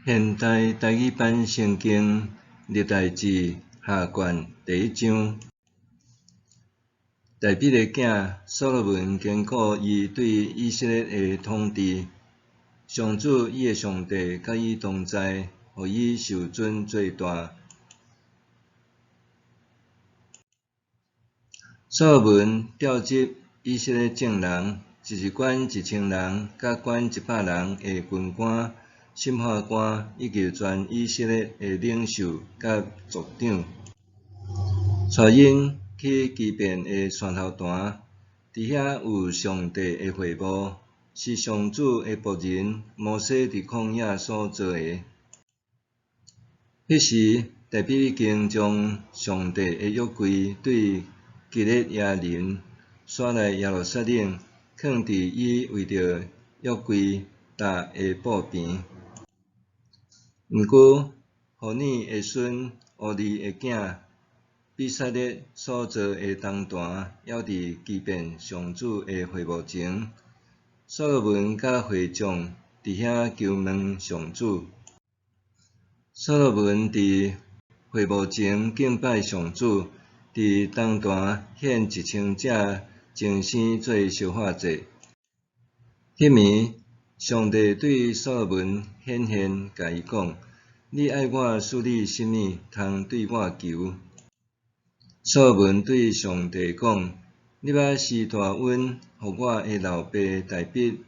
现代台语版圣经历代志下卷第一章。大比的囝所罗门坚固伊对以色列的统治，上主伊的上帝甲伊同在，予伊受尊做大。所罗门调集以色列众人，就是管1000人甲管100人的军官、审判官，以及全以色列的领袖甲族长，带因去基遍的山头坛，伫遐有上帝的会幕，是上主的仆人摩西伫旷野所做的。彼时，大比已经将上帝的约柜对基列亚林徙来耶路撒冷，放伫伊为着约柜搭的布边。毋过，互尼的孙乌利的囝比撒列所做的铜坛，还伫基遍上主的会幕前，所罗门甲会众伫遐求问上主。所罗门伫会幕前敬拜上主，伫铜坛献1000只精生做烧化祭。迄暝，上帝对所罗门显现，甲伊讲：“你爱我使你甚物通对我求？”所罗门对上帝讲：“你捌施大恩，互我的老爸大比，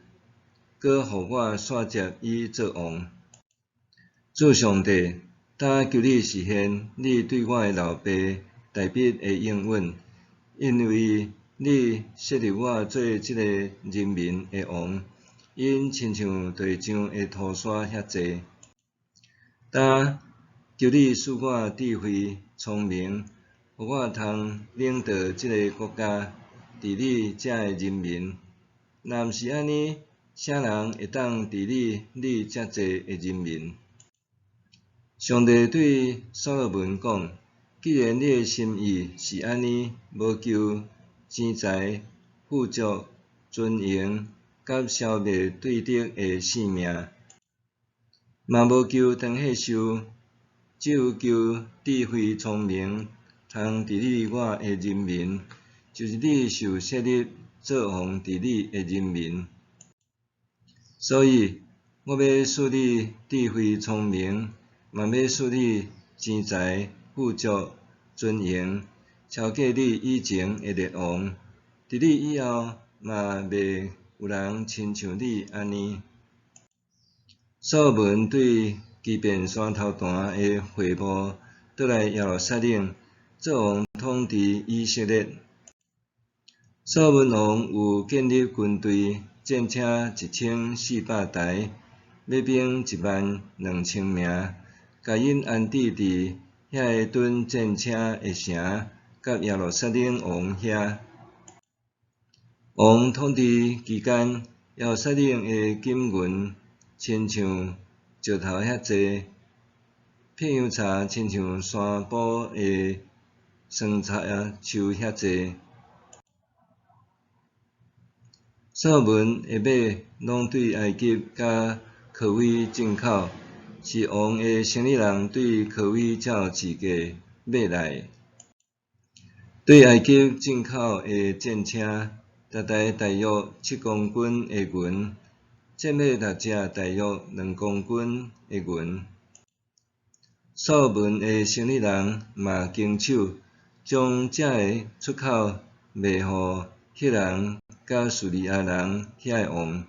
搁互我续接伊做王。主上帝，但求你实现你对我的老爸大比的应允，因为你设立我做即个人民的王，因亲像地上的土沙遐济。但求你赐我智慧、聪明，互我通领导即个国家，治理遮的人民。若毋是安尼，啥人会当治理你遮济的人民？”上帝对所罗门讲：“既然你的心意是安尼，无求钱财、富足、尊荣，甲消灭对敌的性命，嘛无求长岁寿，只有求智慧聪明，通治理我的人民，就是你受设立做王治理的人民。所以，我要赐你智慧聪明。嘛要赐你钱财、富足、尊荣，超过你以前的列王。伫你以后，嘛袂有人亲像你安尼。”所罗门对基遍山头坛的会幕倒来耶路撒冷，做王统治以色列。所罗门王有建立军队，战车1400台，马兵12000名。甲因安置伫遐个屯战车的城，甲耶路撒冷王遐。王统治期间，耶路撒冷的金银亲像石头遐济，片样茶亲像山坡的酸茶树遐济。所罗门的马拢对埃及甲科威进口。是王的生理人对科威照市价买来。对埃及进口的战车，逐台大约7公斤的银，战马6只大约2公斤的银。所罗门的生理人嘛经手，将这个出口卖互赫人甲叙利亚人遐个王。